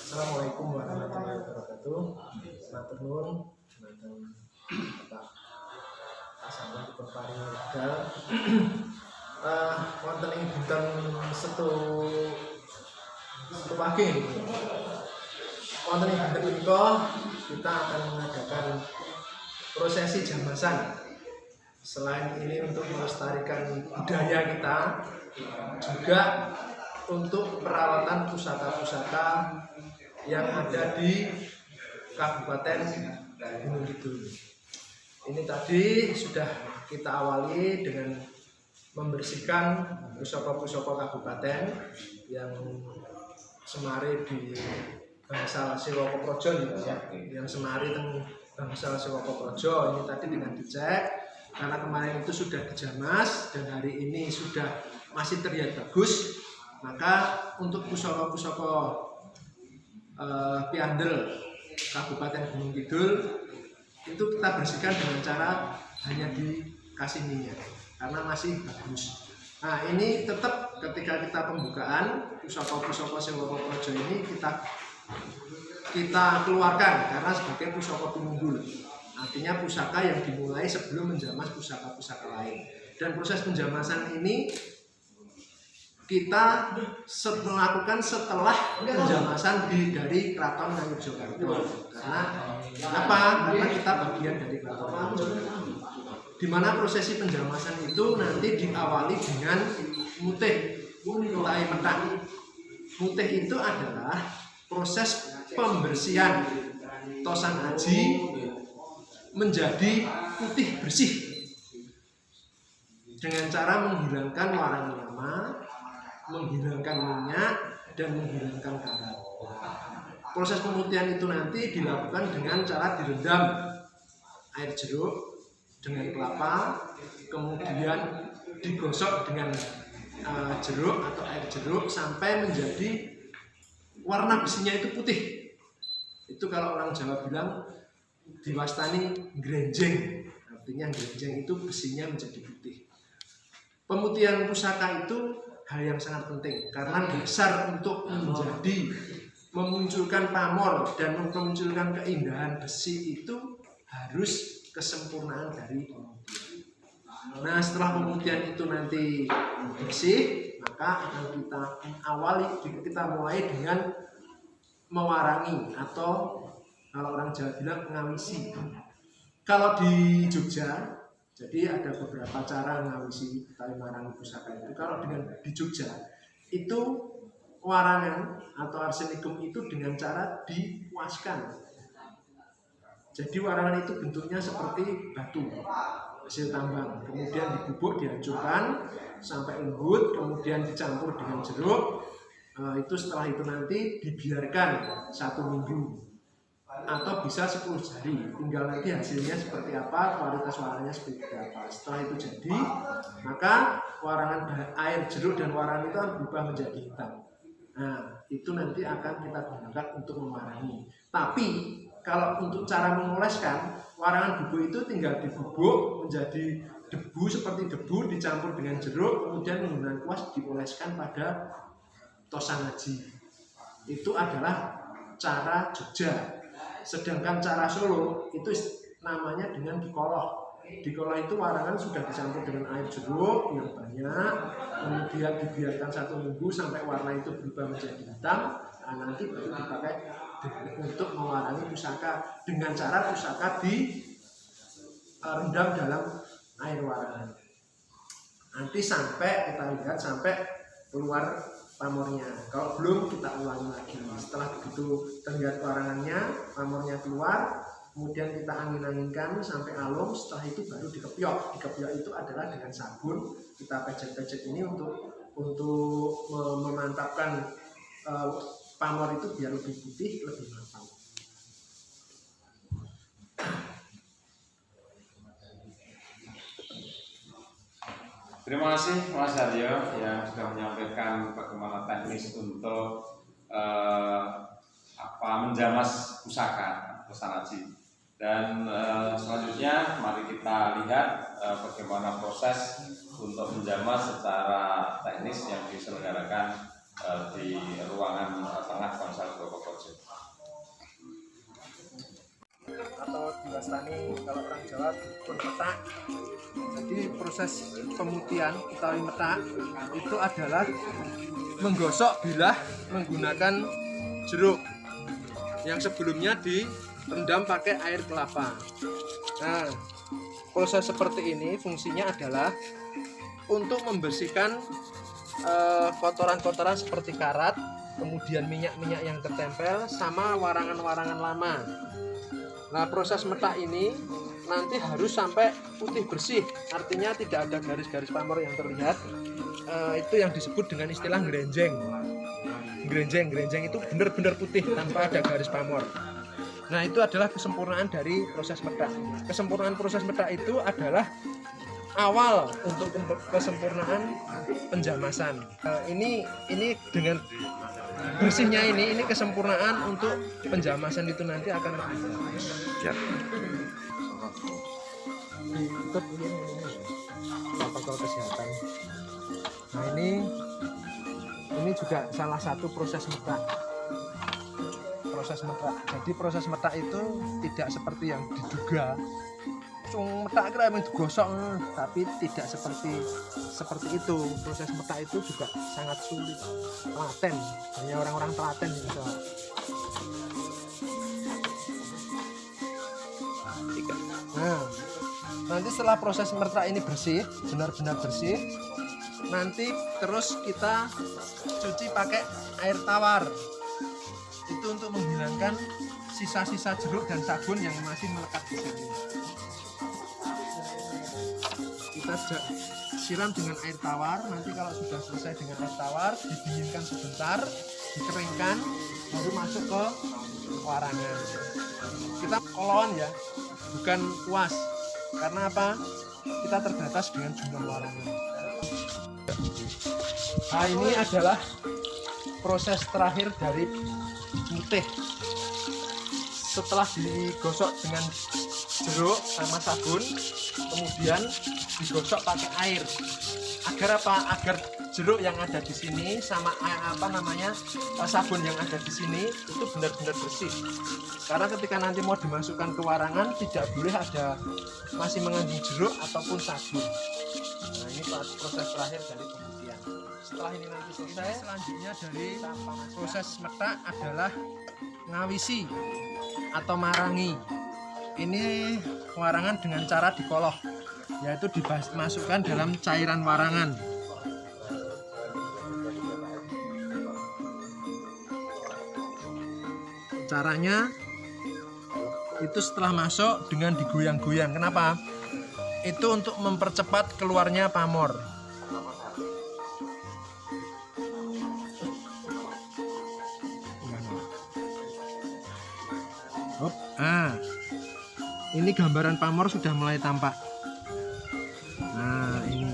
Assalamualaikum warahmatullahi wabarakatuh. Matur nuwun dumateng Bapak Kasambon dipun paringi wekdal. Wonten ing dinten Setu pagi. Wonten ing dinten punika kita akan mengadakan prosesi jamasan. Selain ini untuk melestarikan budaya kita, juga untuk perawatan pusaka-pusaka yang ada di Kabupaten Gunung Kidul. Ini tadi sudah kita awali dengan membersihkan pusaka-pusaka kabupaten yang semari di Bangsal Sewoko Projo, yang semari teng Bangsal Sewoko Projo. Ini tadi dengan dicek karena kemarin itu sudah dijamas dan hari ini sudah masih terlihat bagus. Maka untuk pusaka-pusaka Piandel Kabupaten Gunung Kidul itu kita bersihkan dengan cara hanya dikasih minyak karena masih bagus. Nah, ini tetap ketika kita pembukaan pusaka-pusaka Sewoko Projo ini kita keluarkan karena sebagai pusaka penunggul. Artinya pusaka yang dimulai sebelum menjamas pusaka-pusaka lain. Dan proses penjamasan ini kita melakukan setelah penjamasan dari Keraton Ngayogyakarta. Karena apa? Karena kita bagian dari Keraton Ngayogyakarta. Di mana prosesi penjamasan itu nanti diawali dengan mutih, mulai metang. Mutih itu adalah proses pembersihan tosan aji menjadi putih bersih dengan cara menghilangkan warna lama, menghilangkan minyak, dan menghilangkan karat. Proses pemutihan itu nanti dilakukan dengan cara direndam air jeruk dengan kelapa, kemudian digosok dengan jeruk atau air jeruk sampai menjadi warna besinya itu putih. Itu kalau orang Jawa bilang diwastani grenjeng, artinya grenjeng itu besinya menjadi putih. Pemutihan pusaka itu hal yang sangat penting karena dasar untuk memunculkan pamor dan memunculkan keindahan besi itu harus kesempurnaan dari pemutihan. Nah, setelah pemutihan itu nanti bersih, maka akan kita mulai dengan mewarangi atau kalau orang Jawa bilang ngawisi. Kalau di Jogja, jadi ada beberapa cara ngawisi atau marangi pusaka itu. Kalau di Jogja itu warangan atau arsenikum itu dengan cara dipuaskan. Jadi warangan itu bentuknya seperti batu hasil tambang, kemudian dibubuk, dihancurkan sampai lembut, kemudian dicampur dengan jeruk. Itu setelah itu nanti dibiarkan 1 minggu atau bisa 10 hari, tinggal nanti hasilnya seperti apa, kualitas warangannya seperti apa. Setelah itu jadi, maka warangan air jeruk dan warangan itu akan berubah menjadi hitam. Nah, itu nanti akan kita gunakan untuk mewarangi. Tapi kalau untuk cara mengoleskan, warangan bubuk itu tinggal dibubuk menjadi debu seperti debu, dicampur dengan jeruk, kemudian menggunakan kuas dioleskan pada tosan aji. Itu adalah cara Jogja. Sedangkan cara Solo itu namanya dengan dikoloh. Dikoloh itu warangan sudah dicampur dengan air jeruk yang banyak, kemudian dibiarkan 1 minggu sampai warna itu berubah menjadi hitam. Nah, nanti baru dipakai untuk mewarangi pusaka dengan cara pusaka direndam dalam air warangan. Nanti sampai kita lihat sampai keluar pamornya. Kalau belum kita ulangi lagi. Setelah begitu terlihat warangannya, pamornya keluar, kemudian kita angin-anginkan sampai alum. Setelah itu baru dikepiok. Dikepiok itu adalah dengan sabun. Kita pecet-pecet ini untuk memantapkan pamor itu biar lebih putih, lebih matang. Terima kasih Mas Aryo yang sudah menyampaikan bagaimana teknis untuk menjamas pusaka Tosanaji. Dan selanjutnya mari kita lihat bagaimana proses untuk menjamas secara teknis yang diselenggarakan di ruangan tengah Bangsal Sewoko Projo. wastani kalau orang Jawa pun metak. Jadi proses pemutihan utawi metak itu adalah menggosok bilah menggunakan jeruk yang sebelumnya direndam pakai air kelapa. Nah, proses seperti ini fungsinya adalah untuk membersihkan kotoran-kotoran seperti karat, kemudian minyak-minyak yang tertempel sama warangan-warangan lama. Nah, proses metak ini nanti harus sampai putih bersih, artinya tidak ada garis-garis pamor yang terlihat. Itu yang disebut dengan istilah ngrenjeng. Ngrenjeng itu benar-benar putih tanpa ada garis pamor. Nah, itu adalah kesempurnaan dari proses metak. Kesempurnaan proses metak itu adalah awal untuk kesempurnaan penjamasan. Ini dengan bersihnya ini kesempurnaan untuk penjamasan itu nanti akan siap. Ikut protokol kesehatan. Nah, ini juga salah satu proses metak. Proses metak. Jadi proses metak itu tidak seperti yang diduga. Metak kira emang digosok, tapi tidak seperti itu. Proses metak itu juga sangat sulit, telaten, hanya orang-orang telaten yang bisa. Nah, nanti setelah proses metak ini bersih, benar-benar bersih, nanti terus kita cuci pakai air tawar. Itu untuk menghilangkan sisa-sisa jeruk dan sabun yang masih melekat di sini. Kita siram dengan air tawar. Nanti kalau sudah selesai dengan air tawar, didinginkan sebentar, dikeringkan, baru masuk ke warangan. Kita kolon ya, bukan kuas. Karena apa? Kita terbatas dengan jumlah warangan. Nah, ini adalah proses terakhir dari mutih. Setelah digosok dengan jeruk sama sabun, kemudian digosok pakai air. Agar apa? Agar jeruk yang ada di sini sama sabun yang ada di sini itu benar-benar bersih. Karena ketika nanti mau dimasukkan ke warangan tidak boleh ada masih mengandung jeruk ataupun sabun. Nah, ini proses terakhir dari pemutihan. Setelah ini nanti selesai, selanjutnya dari proses metak adalah ngawisi atau marangi. Ini warangan dengan cara dikoloh, yaitu dimasukkan dalam cairan warangan. Caranya itu setelah masuk dengan digoyang-goyang. Kenapa? Itu untuk mempercepat keluarnya pamor. Ini gambaran pamor sudah mulai tampak. Nah, ini.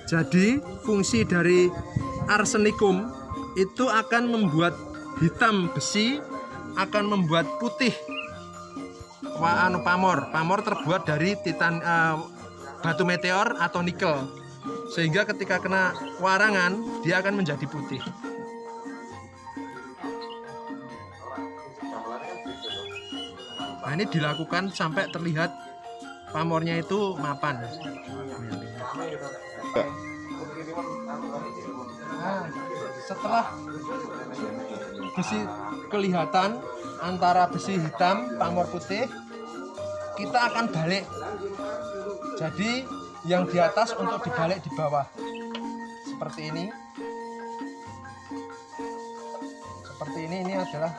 Jadi fungsi dari arsenikum itu akan membuat hitam besi, akan membuat putih pamor. Pamor terbuat dari batu meteor atau nikel, sehingga ketika kena warangan dia akan menjadi putih. Nah, ini dilakukan sampai terlihat pamornya itu mapan. Nah, setelah besi kelihatan antara besi hitam pamor putih, kita akan balik. Jadi yang di atas untuk dibalik di bawah seperti ini. Seperti ini adalah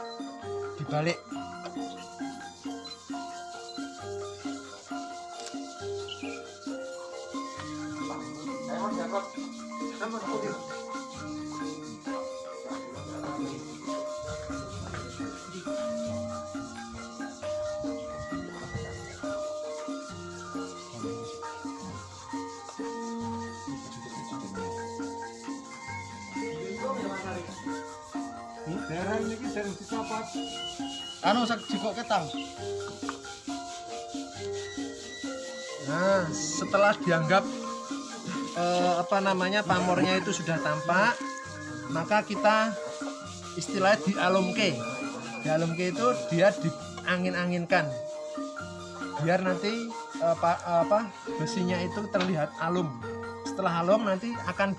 dibalik. Dereng niki dereng dicopot. Sak jikok ketang. Nah, setelah dianggap pamornya itu sudah tampak, maka kita istilahnya dialumke. Dialumke itu dia diangin-anginkan. biar nanti besinya itu terlihat alum. Setelah alum nanti akan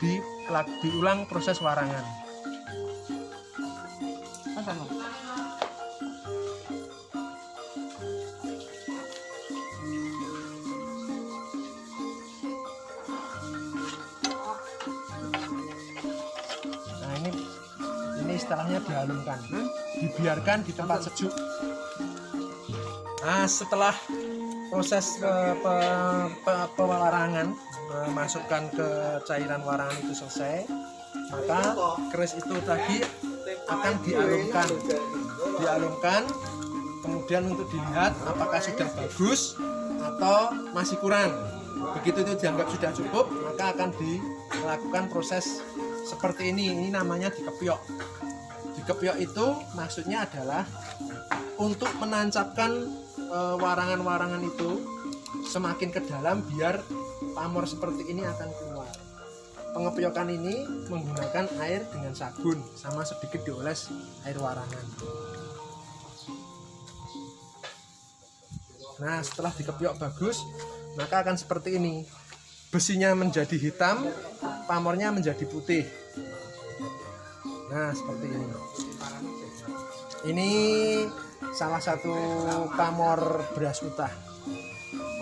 diulang proses warangan. Nah ini istilahnya dialumkan, dibiarkan di tempat sejuk. Nah setelah proses pewarangan, memasukkan ke cairan warangan itu selesai, maka keris itu tadi akan dialumkan, kemudian untuk dilihat apakah sudah bagus atau masih kurang. Begitu itu dianggap sudah cukup, maka akan dilakukan proses seperti ini namanya dikepiok. Dikepiok itu maksudnya adalah untuk menancapkan warangan-warangan itu semakin ke dalam biar pamor seperti ini akan keluar. Pengepiokan ini menggunakan air dengan sabun sama sedikit dioles air warangan. Nah setelah dikepiok bagus, maka akan seperti ini. Besinya menjadi hitam, pamornya menjadi putih. Nah seperti ini. Ini salah satu pamor beras utah.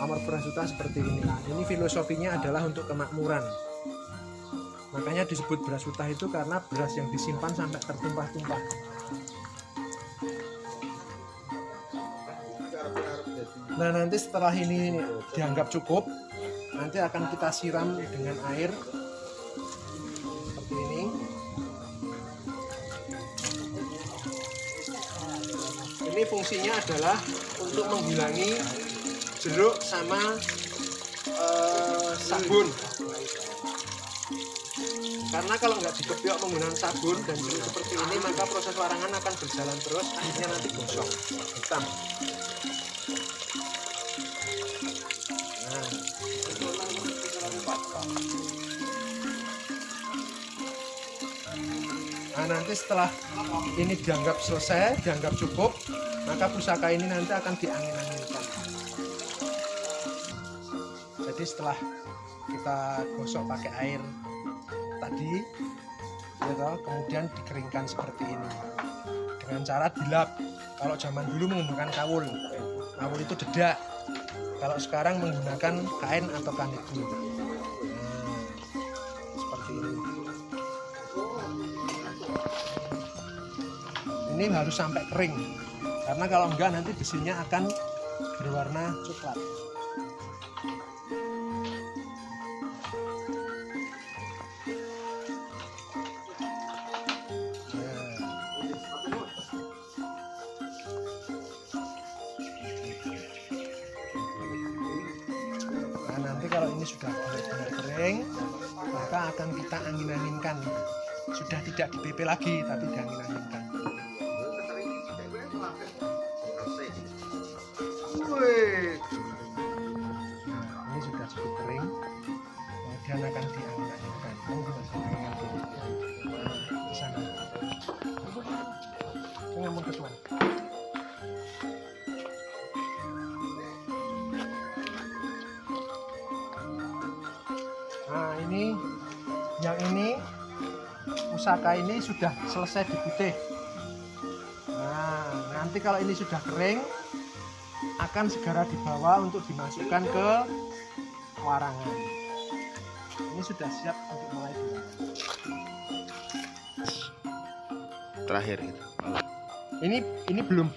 Pamor beras utah seperti ini. Ini filosofinya adalah untuk kemakmuran. Makanya disebut beras utah itu karena beras yang disimpan sampai tertumpah-tumpah. Nah nanti setelah ini dianggap cukup, nanti akan kita siram dengan air seperti ini. Ini fungsinya adalah untuk menghilangi jeruk sama sabun. Karena kalau nggak dikepiok menggunakan sabun dan jeruk seperti ini, maka proses warangan akan berjalan terus, akhirnya nanti gosong, hitam. Nah, nanti setelah ini dianggap selesai, dianggap cukup, maka pusaka ini nanti akan diangin-anginkan. Jadi setelah kita gosok pakai air tadi, ya, kemudian dikeringkan seperti ini dengan cara dilap. Kalau zaman dulu menggunakan kawul itu dedak. Kalau sekarang menggunakan kain atau kaniku. Seperti ini. Ini harus sampai kering, karena kalau enggak nanti besinya akan berwarna coklat. Nah, nanti kalau ini sudah benar-benar kering, maka akan kita angin-anginkan. Sudah tidak di PP lagi, tapi diangin-anginkan. Nah, ini sudah cukup kering, kemudian akan diangin-anginkan. Di sana. Ngomong ke tuan. Nah, yang ini pusaka ini sudah selesai diputih. Nah, nanti kalau ini sudah kering, akan segera dibawa untuk dimasukkan ke warangan. Ini sudah siap untuk mulai diwarangan. Terakhir gitu. Ini belum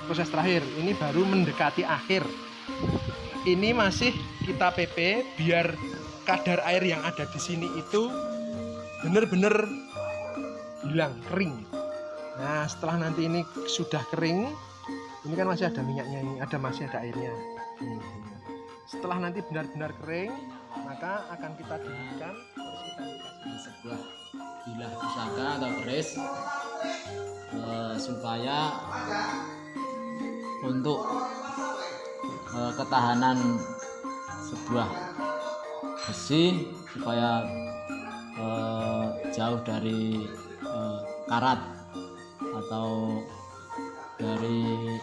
proses terakhir. Ini baru mendekati akhir. Ini masih kita PP biar kadar air yang ada di sini itu benar-benar hilang, kering. Nah, setelah nanti ini sudah kering, ini kan masih ada minyaknya, ini masih ada airnya. Setelah nanti benar-benar kering, maka akan kita dinginkan. Sebuah bilah pusaka atau keris supaya untuk ketahanan sebuah besi supaya jauh dari karat atau dari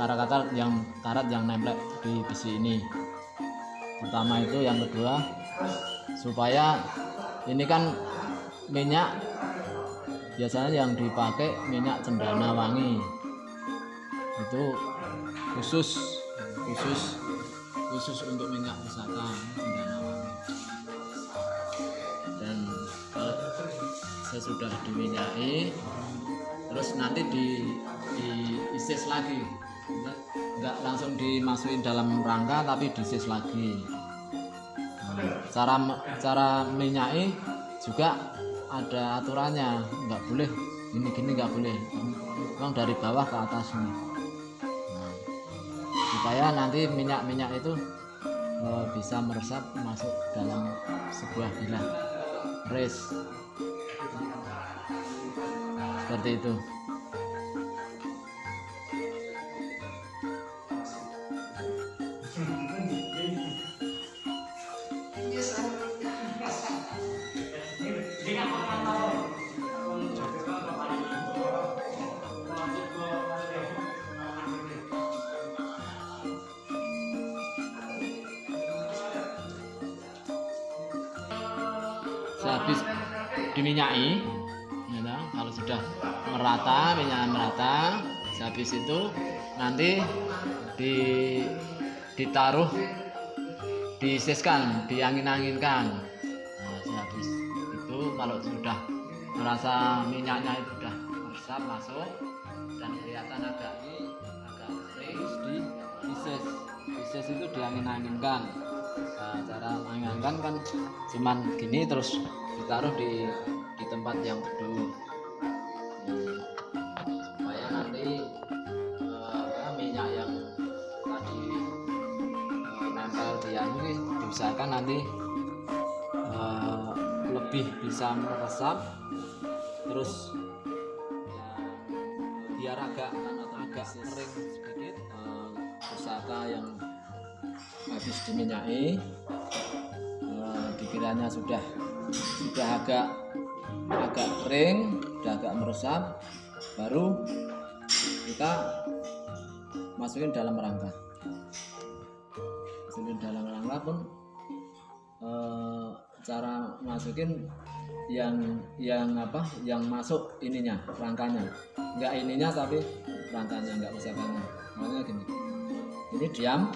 karat yang nempel di besi ini. Pertama itu, yang kedua supaya ini kan minyak biasanya yang dipakai minyak cendana wangi, itu khusus untuk minyak pusaka cendana wangi. Dan kalau sesudah diminyaki terus nanti diisis lagi, nggak langsung dimasukin dalam rangka tapi diisis lagi. Cara minyaki juga ada aturannya, nggak boleh gini nggak boleh, memang dari bawah ke atas nih. Supaya nanti minyak itu bisa meresap masuk dalam sebuah bilah keris seperti itu. Sehabis diminyaki, ya, kalau sudah merata, minyaknya merata, sehabis itu nanti ditaruh, disiskan, diangin-anginkan. Nah, sehabis itu kalau sudah merasa minyaknya itu sudah meresap masuk dan kelihatan agak kering, disis itu diangin-anginkan. Nah, cara menganginkan kan cuman gini terus ditaruh di tempat yang teduh, supaya nanti minyak yang tadi nempel di ini diusahakan nanti lebih bisa meresap, terus ya, biar agak kering sedikit. Pusaka yang habis diminyaki dikiranya sudah agak kering, sudah agak meresap, baru kita masukin dalam rangka. Masukin dalam rangka pun cara masukin yang masuk ininya, rangkanya, enggak ininya tapi rangkanya, enggak pusakanya. Makanya gini, ini diam,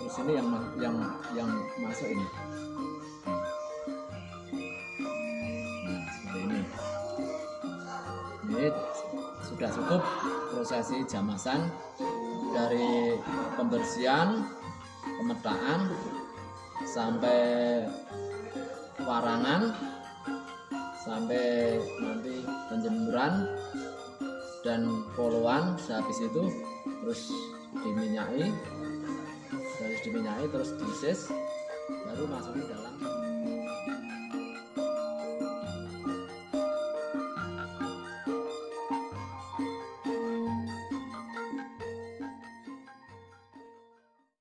terus ini yang masuk ini. Ini sudah cukup prosesi jamasan, dari pembersihan, pemetaan sampai warangan, sampai nanti penjemuran dan poloan. Sehabis itu terus diminyaki, terus diisis, baru masukin dalam